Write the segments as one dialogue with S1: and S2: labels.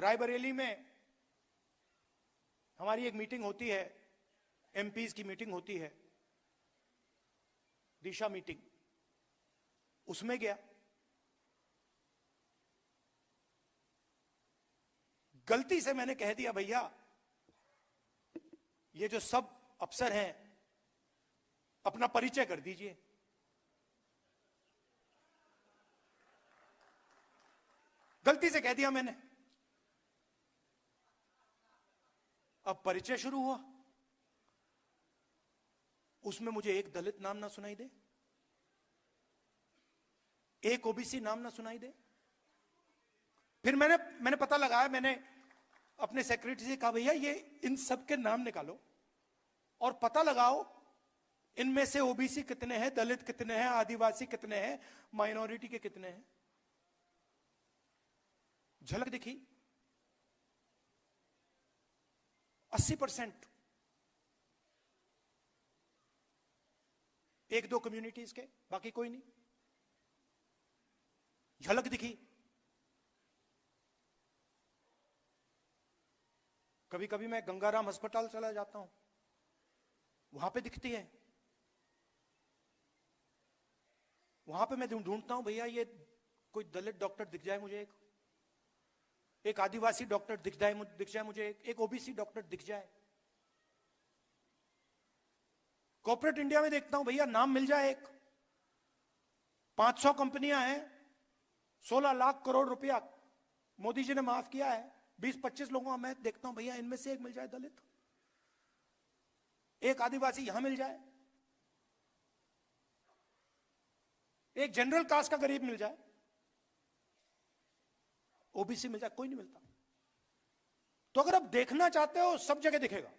S1: रायबरेली में हमारी एक मीटिंग होती है, एमपीज की मीटिंग होती है, दिशा मीटिंग, उसमें गया। गलती से मैंने कह दिया, भैया ये जो सब अफसर हैं अपना परिचय कर दीजिए। गलती से कह दिया मैंने। अब परिचय शुरू हुआ, उसमें मुझे एक दलित नाम ना सुनाई दे, एक ओबीसी नाम ना सुनाई दे। फिर मैंने पता लगाया, मैंने अपने सेक्रेटरी से कहा, भैया ये इन सब के नाम निकालो और पता लगाओ इनमें से ओबीसी कितने हैं, दलित कितने हैं, आदिवासी कितने हैं, माइनॉरिटी के कितने हैं। झलक दिखी 80%। एक दो कम्युनिटीज के, बाकी कोई नहीं। झलक दिखी। कभी कभी मैं गंगाराम अस्पताल चला जाता हूं, वहां पे दिखती है। वहां पे मैं ढूंढता हूं, भैया ये कोई दलित डॉक्टर दिख जाए मुझे, एक आदिवासी डॉक्टर दिख जाए मुझे, एक ओबीसी डॉक्टर दिख जाए। कॉर्पोरेट इंडिया में देखता हूं, भैया नाम मिल जाए एक। 500 कंपनियां हैं, 16 लाख करोड़ रुपया मोदी जी ने माफ किया है। 20-25 लोगों में देखता हूं, भैया इनमें से एक मिल जाए दलित, एक आदिवासी यहां मिल जाए, एक जनरल कास्ट का गरीब मिल जाए, ओबीसी मिल जाए। कोई नहीं मिलता। तो अगर आप देखना चाहते हो, सब जगह दिखेगा।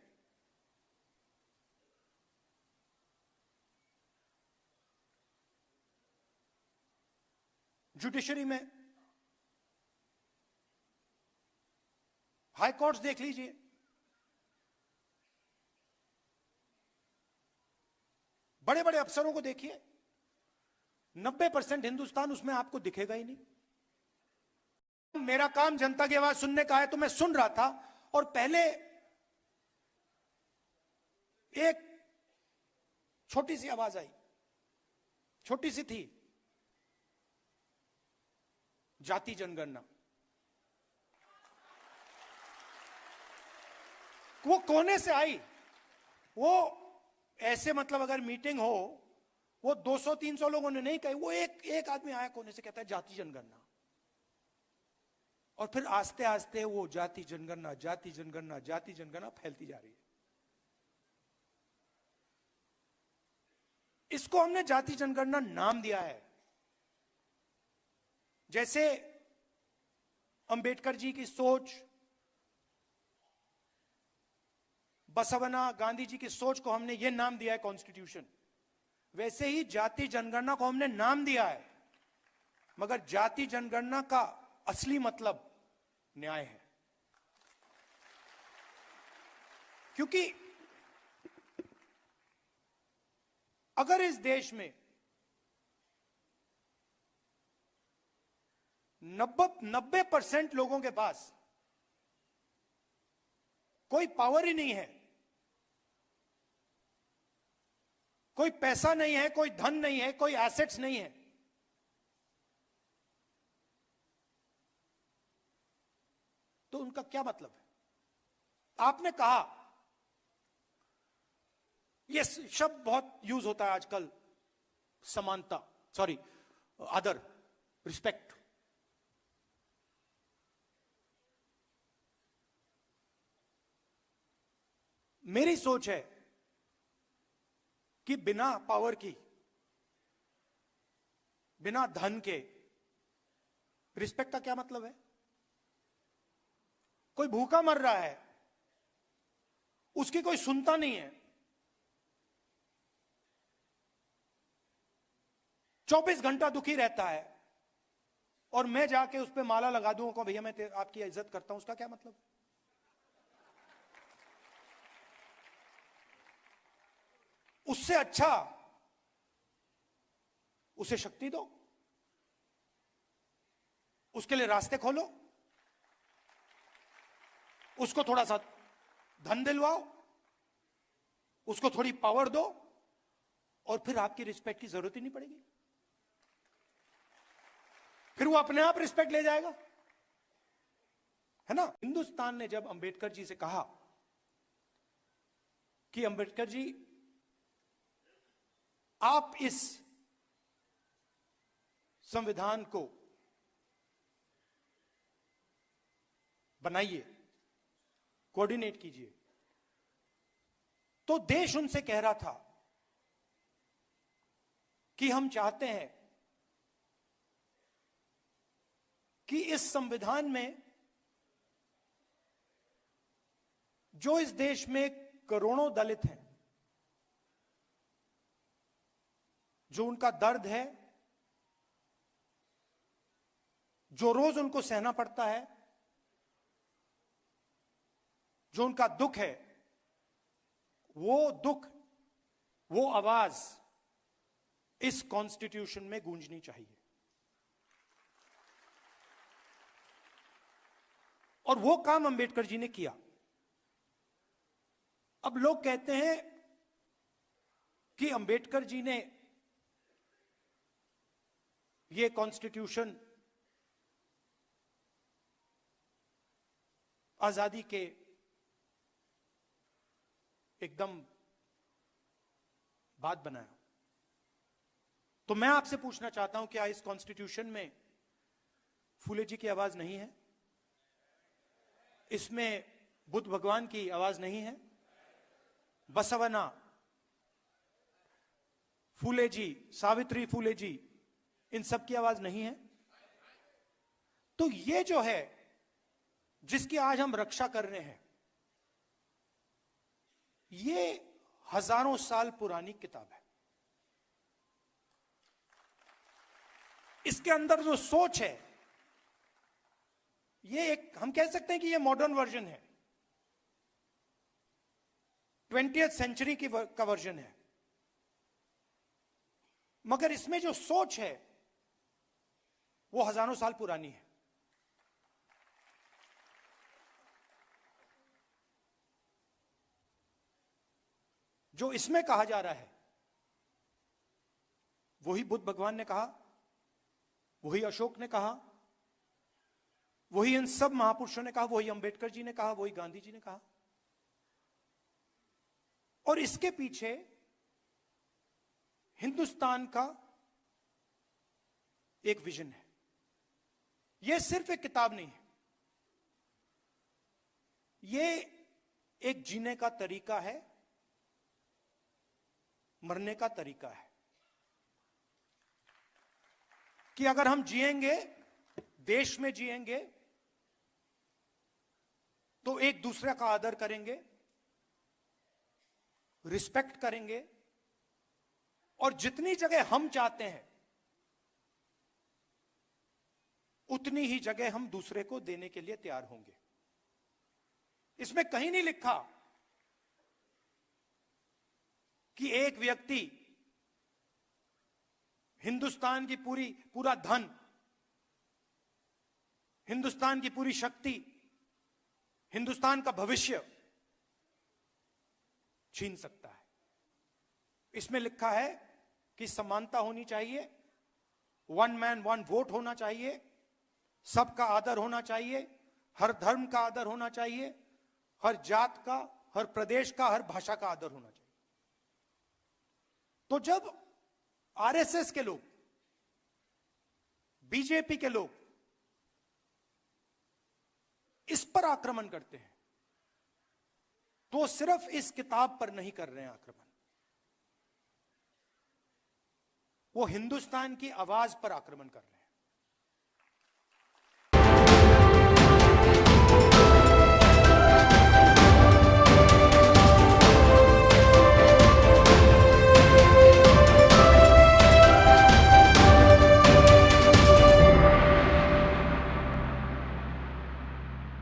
S1: जुडिशरी में, हाई कोर्ट्स देख लीजिए, बड़े बड़े अफसरों को देखिए, 90% हिंदुस्तान उसमें आपको दिखेगा ही नहीं। मेरा काम जनता की आवाज सुनने का है, तो मैं सुन रहा था और पहले एक छोटी सी आवाज आई, छोटी सी थी, जाति जनगणना। वो कोने से आई, वो ऐसे मतलब अगर मीटिंग हो, वो 200-300 लोगों ने नहीं कही, वो एक आदमी आया कोने से, कहता है जाति जनगणना। और फिर आस्ते आस्ते वो जाति जनगणना, जाति जनगणना, जाति जनगणना फैलती जा रही है। इसको हमने जाति जनगणना नाम दिया है। जैसे अंबेडकर जी की सोच, बसवना, गांधी जी की सोच को हमने ये नाम दिया है कॉन्स्टिट्यूशन, वैसे ही जाति जनगणना को हमने नाम दिया है। मगर जाति जनगणना का असली मतलब न्याय है। क्योंकि अगर इस देश में 90% लोगों के पास कोई पावर ही नहीं है, कोई पैसा नहीं है, कोई धन नहीं है, कोई एसेट्स नहीं है, तो उनका क्या मतलब है? आपने कहा, यह शब्द बहुत यूज होता है आजकल, समानता, सॉरी आदर, रिस्पेक्ट। मेरी सोच है कि बिना पावर की, बिना धन के रिस्पेक्ट का क्या मतलब है? कोई भूखा मर रहा है, उसकी कोई सुनता नहीं है, 24 घंटा दुखी रहता है, और मैं जाके उस पर माला लगा दूं को, भैया मैं आपकी इज्जत करता हूं, उसका क्या मतलब? उससे अच्छा उसे शक्ति दो, उसके लिए रास्ते खोलो। उसको थोड़ा सा धन दिलवाओ, उसको थोड़ी पावर दो, और फिर आपकी रिस्पेक्ट की जरूरत ही नहीं पड़ेगी। फिर वो अपने आप रिस्पेक्ट ले जाएगा, है ना। हिंदुस्तान ने जब अंबेडकर जी से कहा कि अंबेडकर जी आप इस संविधान को बनाइए, कोऑर्डिनेट कीजिए, तो देश उनसे कह रहा था कि हम चाहते हैं कि इस संविधान में जो इस देश में करोड़ों दलित हैं, जो उनका दर्द है, जो रोज उनको सहना पड़ता है, जो उनका दुख है, वो दुख, वो आवाज इस कॉन्स्टिट्यूशन में गूंजनी चाहिए। और वो काम अंबेडकर जी ने किया। अब लोग कहते हैं कि अंबेडकर जी ने ये कॉन्स्टिट्यूशन आजादी के एकदम बाद बनाया। तो मैं आपसे पूछना चाहता हूं, क्या इस कॉन्स्टिट्यूशन में फूले जी की आवाज नहीं है? इसमें बुद्ध भगवान की आवाज नहीं है? बसवना, फूले जी, सावित्री फूले जी, इन सब की आवाज नहीं है? तो ये जो है, जिसकी आज हम रक्षा कर रहे हैं, ये हजारों साल पुरानी किताब है। इसके अंदर जो सोच है, ये एक, हम कह सकते हैं कि ये मॉडर्न वर्जन है, 20th सेंचुरी का वर्जन है, मगर इसमें जो सोच है वो हजारों साल पुरानी है। जो इसमें कहा जा रहा है वही बुद्ध भगवान ने कहा, वही अशोक ने कहा, वही इन सब महापुरुषों ने कहा, वही अंबेडकर जी ने कहा, वही गांधी जी ने कहा। और इसके पीछे हिंदुस्तान का एक विजन है। यह सिर्फ एक किताब नहीं है, यह एक जीने का तरीका है, मरने का तरीका है, कि अगर हम जिएंगे, देश में जिएंगे, तो एक दूसरे का आदर करेंगे, रिस्पेक्ट करेंगे, और जितनी जगह हम चाहते हैं उतनी ही जगह हम दूसरे को देने के लिए तैयार होंगे। इसमें कहीं नहीं लिखा कि एक व्यक्ति हिंदुस्तान की पूरा धन, हिंदुस्तान की पूरी शक्ति, हिंदुस्तान का भविष्य छीन सकता है। इसमें लिखा है कि समानता होनी चाहिए, वन मैन वन वोट होना चाहिए, सबका आदर होना चाहिए, हर धर्म का आदर होना चाहिए, हर जात का, हर प्रदेश का, हर भाषा का आदर होना चाहिए। तो जब आरएसएस के लोग, बीजेपी के लोग इस पर आक्रमण करते हैं, तो सिर्फ इस किताब पर नहीं कर रहे हैं आक्रमण, वो हिंदुस्तान की आवाज पर आक्रमण कर रहे हैं।